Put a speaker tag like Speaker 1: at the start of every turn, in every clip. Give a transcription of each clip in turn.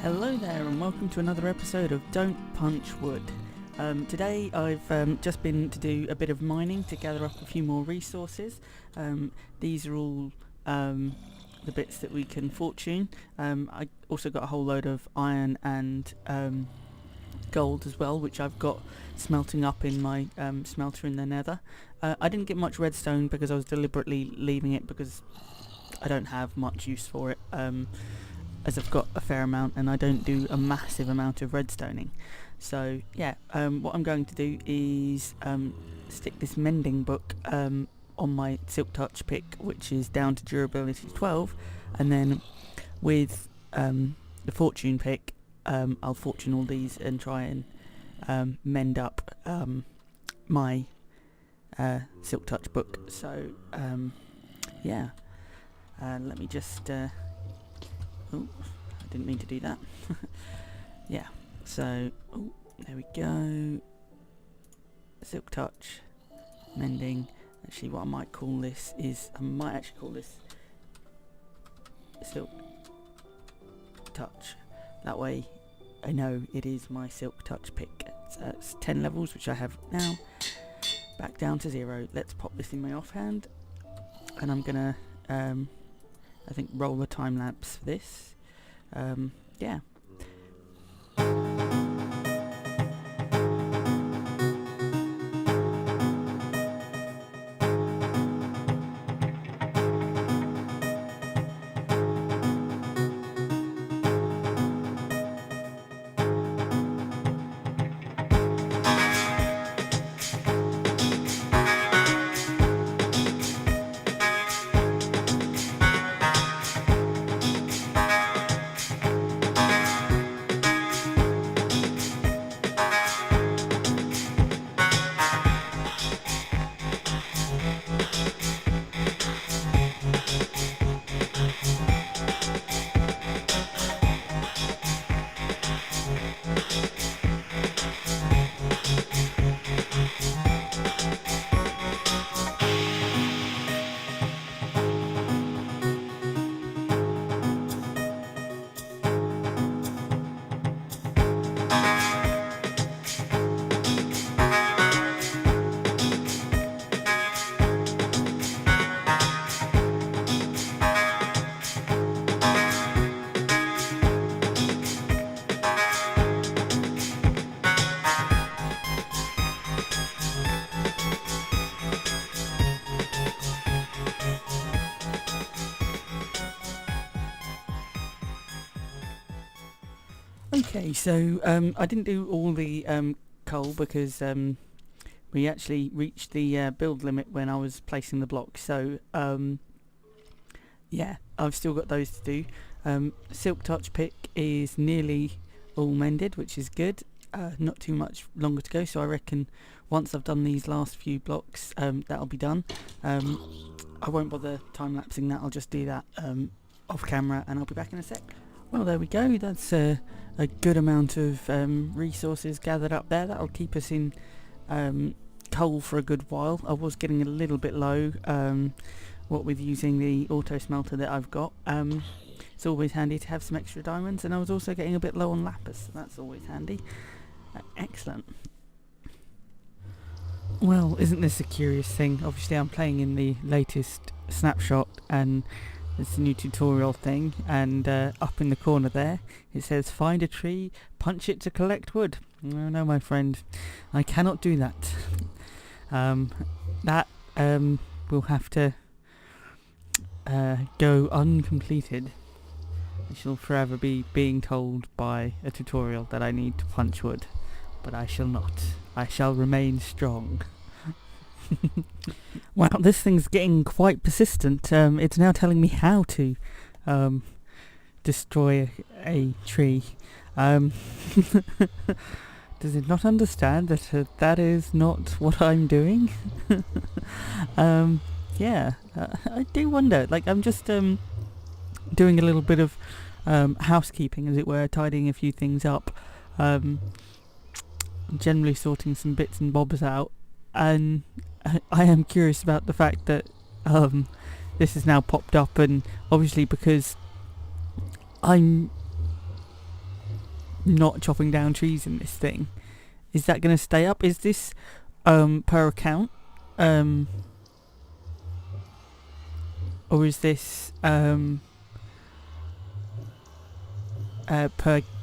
Speaker 1: Hello there and welcome to another episode of Don't Punch Wood. Today I've just been to do a bit of mining to gather up a few more resources. These are all the bits that we can fortune. I also got a whole load of iron and gold as well, which I've got smelting up in my smelter in the nether. I didn't get much redstone because I was deliberately leaving it because I don't have much use for it. As I've got a fair amount and I don't do a massive amount of redstoning. So yeah, what I'm going to do is stick this mending book on my Silk Touch pick, which is down to durability 12, and then with the fortune pick, I'll fortune all these and try and mend up my Silk Touch book. So yeah, let me just oh, I didn't mean to do that. Yeah, so, there we go. Silk Touch, mending. Actually, what I might call this is, I might actually call this Silk Touch. That way, I know it is my Silk Touch pick. So it's 10 levels, which I have now. Back down to 0. Let's pop this in my offhand. And I'm gonna, I think, roll a time lapse for this. Yeah. Okay, so I didn't do all the coal because we actually reached the build limit when I was placing the blocks. So yeah, I've still got those to do. Silk Touch pick is nearly all mended, which is good. Not too much longer to go, so I reckon once I've done these last few blocks, that'll be done. I won't bother time-lapsing that, I'll just do that off camera and I'll be back in a sec. Well, there we go, that's a good amount of resources gathered up there. That'll keep us in coal for a good while. I was getting a little bit low, what with using the auto smelter that I've got. It's always handy to have some extra diamonds, and I was also getting a bit low on lapis, so that's always handy. Excellent. Well, isn't this a curious thing? Obviously I'm playing in the latest snapshot and it's a new tutorial thing, and up in the corner there it says find a tree, punch it to collect wood. Oh no, my friend, I cannot do that. That will have to go uncompleted. I shall forever be being told by a tutorial that I need to punch wood, but I shall not. I shall remain strong. Wow, this thing's getting quite persistent. It's now telling me how to destroy a tree. Does it not understand that that is not what I'm doing? Yeah, I do wonder. Like, I'm just doing a little bit of housekeeping, as it were, tidying a few things up, generally sorting some bits and bobs out, and I am curious about the fact that this has now popped up, and obviously because I'm not chopping down trees in this thing. Is that going to stay up? Is this per account? Or is this per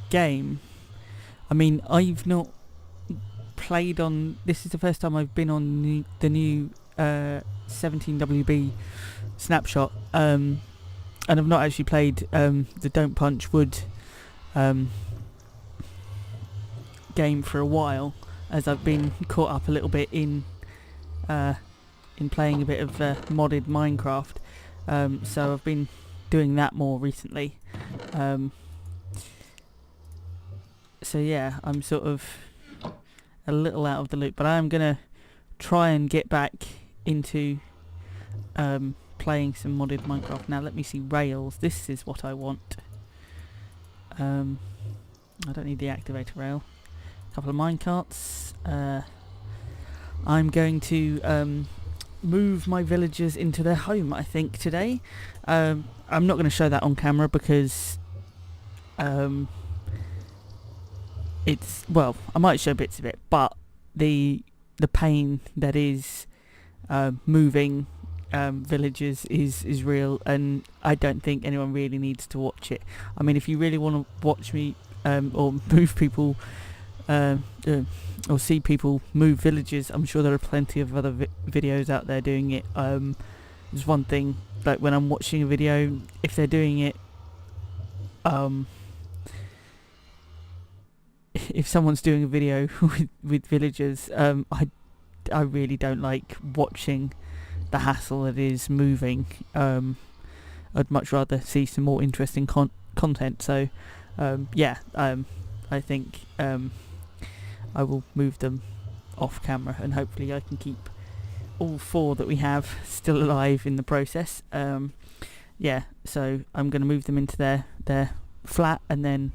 Speaker 1: game? I mean, I've not played on... This is the first time I've been on the new 17WB snapshot, and I've not actually played the Don't Punch Wood game for a while, as I've been caught up a little bit in playing a bit of modded Minecraft. So I've been doing that more recently. So yeah, I'm sort of a little out of the loop, but I am going to try and get back into playing some modded Minecraft. Now let me see, rails. This is what I want. I don't need the activator rail. A couple of minecarts. I'm going to move my villagers into their home, I think, today. I'm not going to show that on camera because it's, well, I might show bits of it, but the pain that is moving villagers is real, and I don't think anyone really needs to watch it. I mean, if you really want to watch me or move people or see people move villages, I'm sure there are plenty of other videos out there doing it. There's one thing, like when I'm watching a video, if they're doing it, if someone's doing a video with villagers, I really don't like watching the hassle that is moving. I'd much rather see some more interesting content. So yeah, I think I will move them off camera, and hopefully I can keep all 4 that we have still alive in the process. Yeah, so I'm going to move them into their flat, and then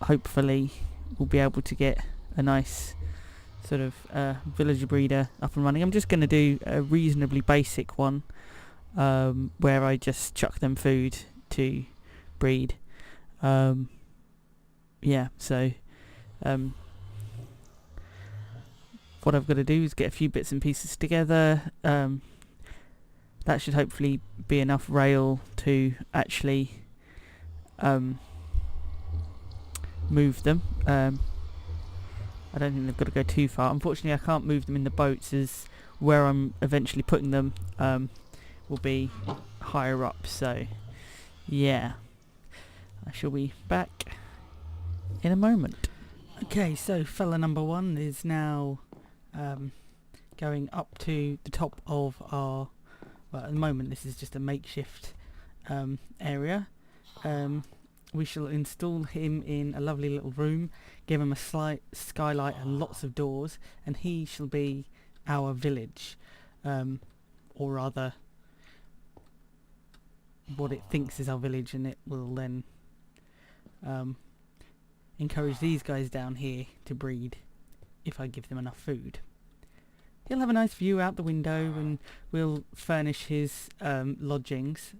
Speaker 1: hopefully we'll be able to get a nice sort of villager breeder up and running. I'm just going to do a reasonably basic one where I just chuck them food to breed. Yeah, so what I've got to do is get a few bits and pieces together. That should hopefully be enough rail to actually move them. I don't think they've got to go too far. Unfortunately, I can't move them in the boats, as where I'm eventually putting them will be higher up. So yeah, I shall be back in a moment. Okay, so fella number 1 is now going up to the top of our, well, at the moment this is just a makeshift area. We shall install him in a lovely little room, give him a skylight and lots of doors, and he shall be our village, or rather what it thinks is our village, and it will then encourage these guys down here to breed if I give them enough food. He'll have a nice view out the window, and we'll furnish his lodgings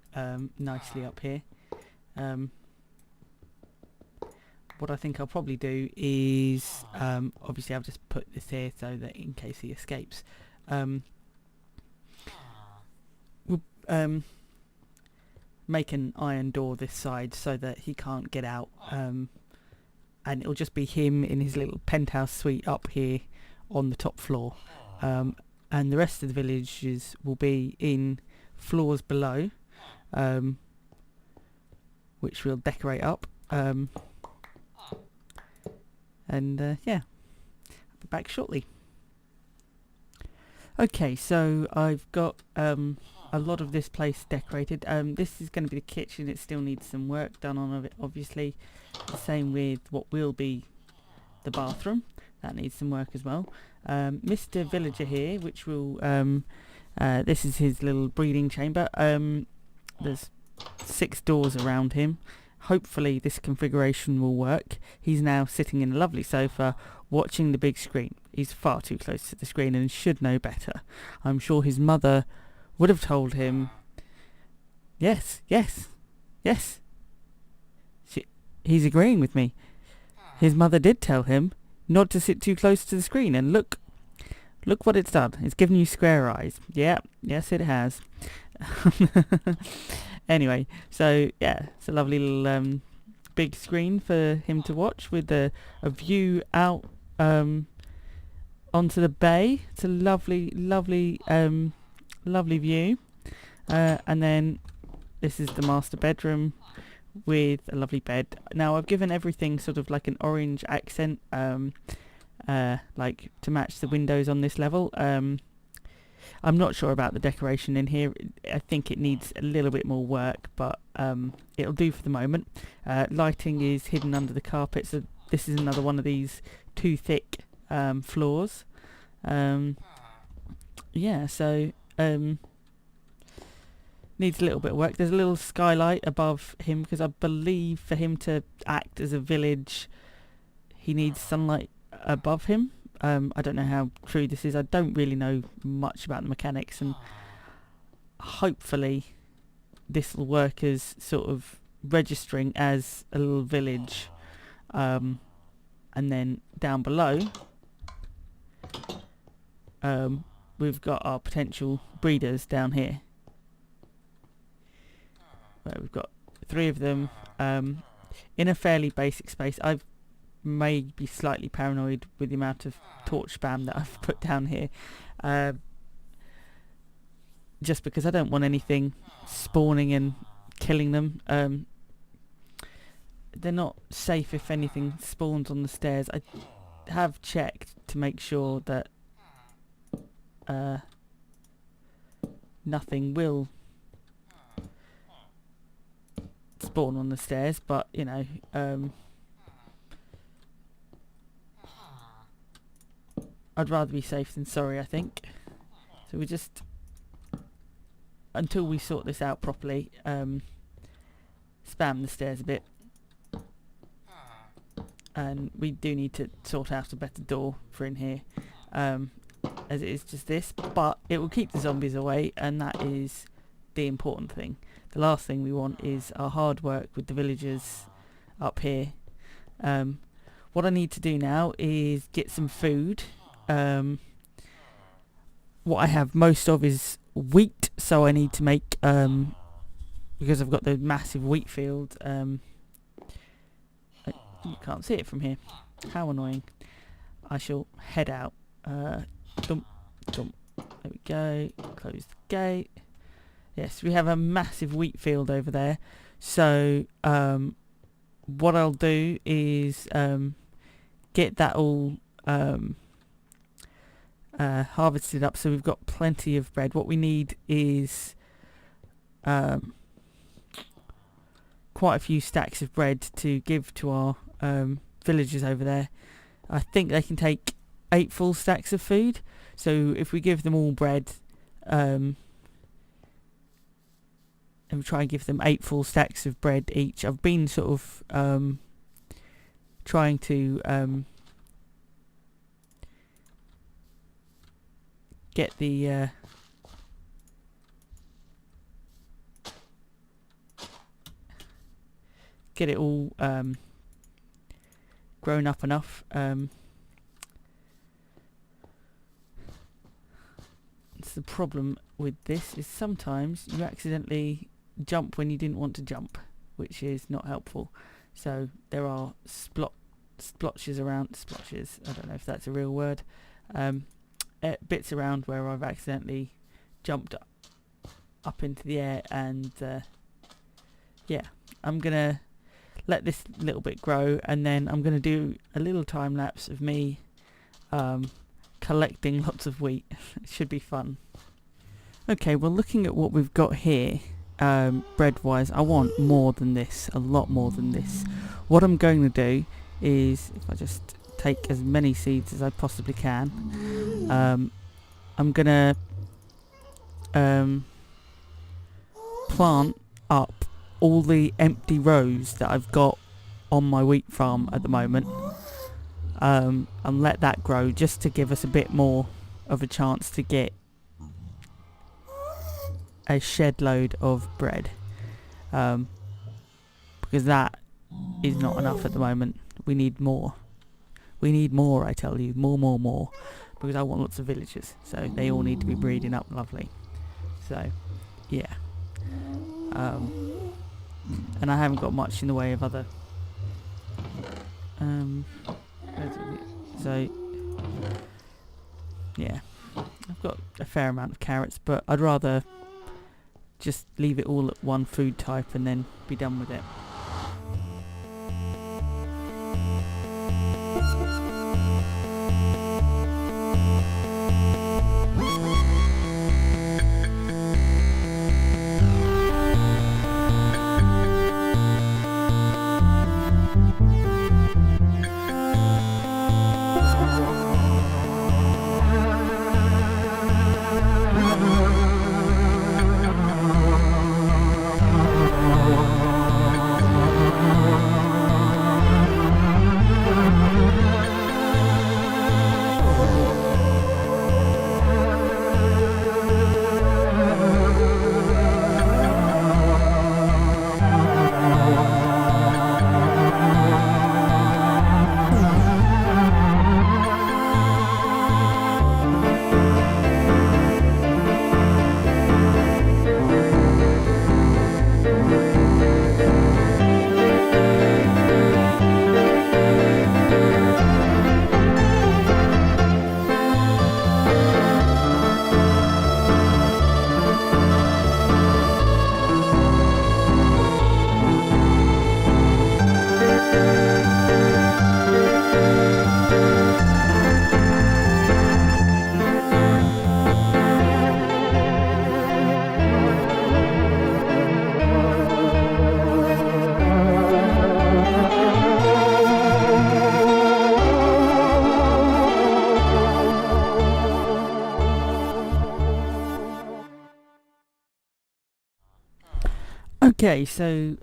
Speaker 1: nicely up here. What I think I'll probably do is, obviously I'll just put this here so that in case he escapes, we'll make an iron door this side so that he can't get out, and it'll just be him in his little penthouse suite up here on the top floor, and the rest of the villages will be in floors below, which we'll decorate up. And yeah, I'll be back shortly. Okay, so I've got a lot of this place decorated. This is going to be the kitchen. It still needs some work done on it, obviously. The same with what will be the bathroom. That needs some work as well. Mr. Villager here, which will this is his little breeding chamber. There's 6 doors around him. Hopefully this configuration will work. He's now sitting in a lovely sofa watching the big screen. He's far too close to the screen and should know better. I'm sure his mother would have told him, yes, yes, yes. he's agreeing with me. His mother did tell him not to sit too close to the screen, and look what it's done. It's given you square eyes. Yeah, yes it has. Anyway, so yeah, it's a lovely little big screen for him to watch with a view out onto the bay. It's a lovely view. And then this is the master bedroom with a lovely bed. Now I've given everything sort of like an orange accent, like to match the windows on this level. I'm not sure about the decoration in here. I think it needs a little bit more work, but it'll do for the moment. Lighting is hidden under the carpet, so this is another one of these too thick floors. Yeah, so needs a little bit of work. There's a little skylight above him because I believe for him to act as a village he needs sunlight above him. I don't know how true this is. I don't really know much about the mechanics, and hopefully this will work as sort of registering as a little village. And then down below we've got our potential breeders down here. We've got 3 of them in a fairly basic space. I've may be slightly paranoid with the amount of torch spam that I've put down here, just because I don't want anything spawning and killing them. They're not safe if anything spawns on the stairs. I have checked to make sure that nothing will spawn on the stairs, but you know, I'd rather be safe than sorry, I think. So we just, until we sort this out properly, spam the stairs a bit. And we do need to sort out a better door for in here, as it is just this, but it will keep the zombies away, and that is the important thing. The last thing we want is our hard work with the villagers up here. What I need to do now is get some food. What I have most of is wheat, so I need to make, because I've got the massive wheat field, you can't see it from here. How annoying. I shall head out. Dump. There we go. Close the gate. Yes, we have a massive wheat field over there. So, what I'll do is get that all harvested up, so we've got plenty of bread. What we need is quite a few stacks of bread to give to our villagers over there. I think they can take 8 full stacks of food, so if we give them all bread, and we try and give them 8 full stacks of bread each. I've been sort of trying to get the get it all grown up enough. It's the problem with this is sometimes you accidentally jump when you didn't want to jump, which is not helpful. So there are splotches around, splotches, I don't know if that's a real word, bits around where I've accidentally jumped up into the air, and yeah, I'm gonna let this little bit grow, and then I'm gonna do a little time lapse of me collecting lots of wheat. It should be fun. Okay, well, looking at what we've got here, bread wise, I want more than this, a lot more than this. What I'm going to do is, if I just take as many seeds as I possibly can, I'm gonna plant up all the empty rows that I've got on my wheat farm at the moment, and let that grow just to give us a bit more of a chance to get a shed load of bread, because that is not enough at the moment. We need more. We need more, I tell you. More. Because I want lots of villagers. So they all need to be breeding up lovely. So, yeah. And I haven't got much in the way of other... so, yeah. I've got a fair amount of carrots, but I'd rather just leave it all at one food type and then be done with it. Okay, so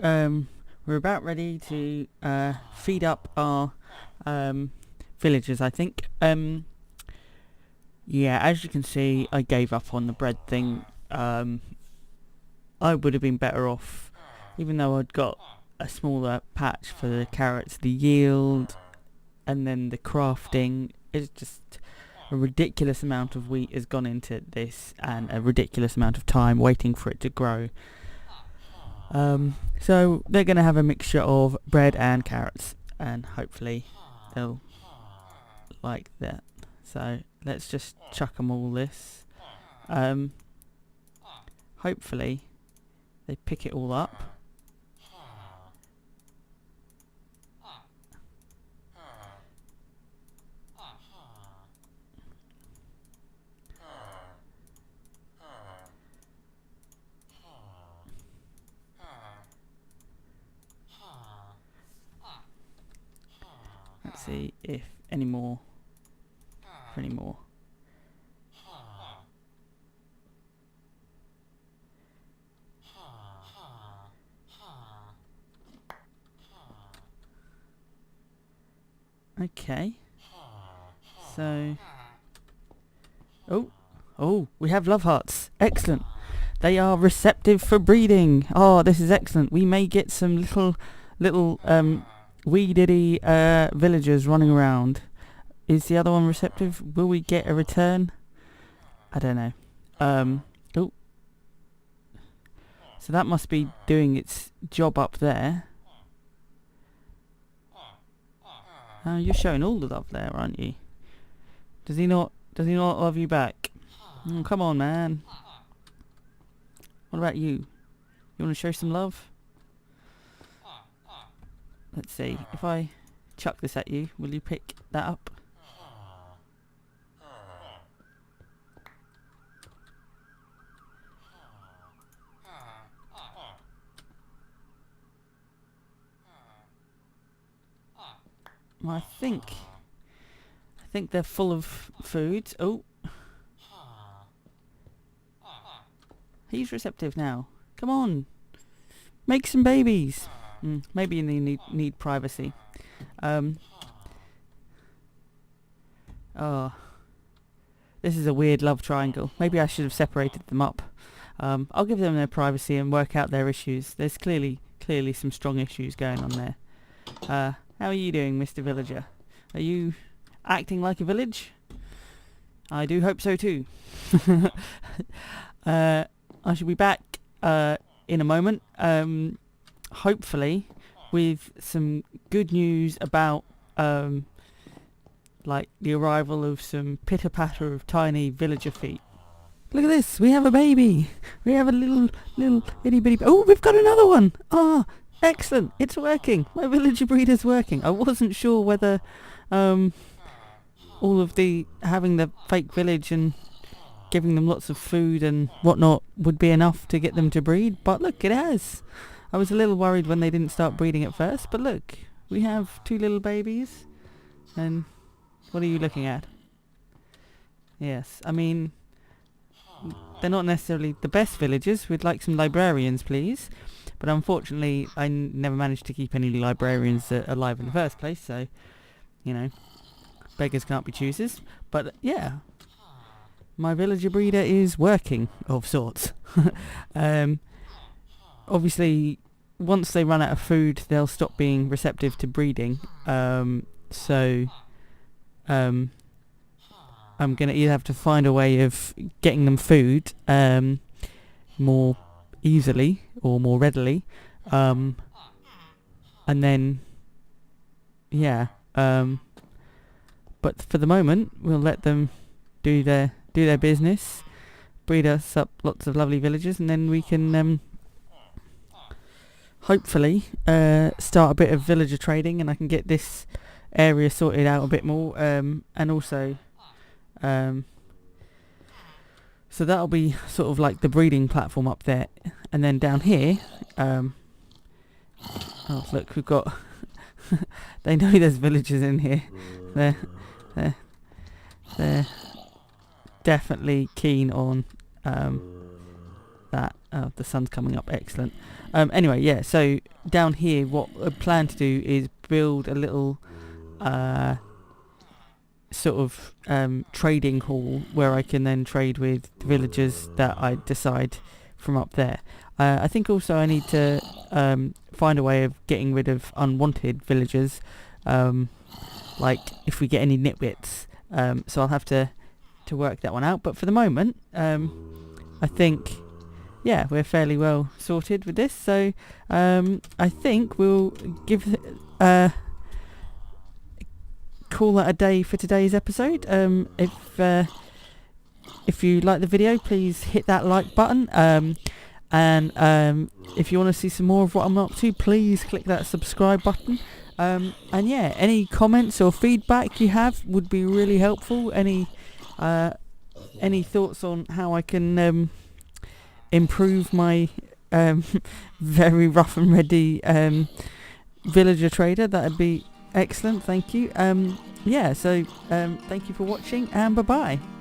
Speaker 1: we're about ready to feed up our villagers, I think. Yeah, as you can see, I gave up on the bread thing. I would have been better off, even though I'd got a smaller patch for the carrots, the yield, and then the crafting. It's just a ridiculous amount of wheat has gone into this, and a ridiculous amount of time waiting for it to grow. So they're going to have a mixture of bread and carrots, and hopefully they'll like that. So let's just chuck them all this. Hopefully they pick it all up. Let's see if any more. Okay. So. Oh, we have love hearts. Excellent. They are receptive for breeding. Oh, this is excellent. We may get some little wee diddy villagers running around. Is the other one receptive? Will we get a return? I don't know. Oh. So that must be doing its job up there. You're showing all the love there, aren't you? Does he not love you back? Come on, man. What about you? You want to show some love? Let's see. If I chuck this at you, will you pick that up? Well, I think they're full of food. Oh. He's receptive now. Come on. Make some babies. Maybe they need privacy. Oh. This is a weird love triangle. Maybe I should have separated them up. I'll give them their privacy and work out their issues. There's clearly some strong issues going on there. How are you doing, Mr. Villager? Are you acting like a village? I do hope so too. I shall be back in a moment, hopefully with some good news about like the arrival of some pitter-patter of tiny villager feet. Look at this, we have a baby. We have a little itty bitty. Oh, we've got another one. Ah, excellent, it's working. My villager breeder's working. I wasn't sure whether all of the having the fake village and giving them lots of food and whatnot would be enough to get them to breed, but look, it has. I was a little worried when they didn't start breeding at first, but look, we have 2 little babies. And what are you looking at? Yes, I mean, they're not necessarily the best villagers. We'd like some librarians, please. But unfortunately, I never managed to keep any librarians alive in the first place, so, you know, beggars can't be choosers. But, yeah, my villager breeder is working, of sorts. Obviously, once they run out of food, they'll stop being receptive to breeding. So I'm going to either have to find a way of getting them food more easily or more readily, and then, yeah, but for the moment, we'll let them do their business, breed us up lots of lovely villagers, and then we can hopefully start a bit of villager trading, and I can get this area sorted out a bit more, and also so that'll be sort of like the breeding platform up there, and then down here, oh look, we've got they know there's villagers in here. They're definitely keen on that. Oh, the sun's coming up, excellent. Anyway, yeah, so down here what I plan to do is build a little sort of trading hall where I can then trade with the villagers that I decide from up there. I think also I need to find a way of getting rid of unwanted villagers, like if we get any nitwits, so I'll have to work that one out, but for the moment I think, yeah, we're fairly well sorted with this, so I think we'll call that a day for today's episode. If you like the video, please hit that like button, and if you want to see some more of what I'm up to, please click that subscribe button, and yeah, any comments or feedback you have would be really helpful. Any thoughts on how I can improve my very rough and ready villager trader, that'd be excellent. Thank you. Yeah, so thank you for watching, and bye bye.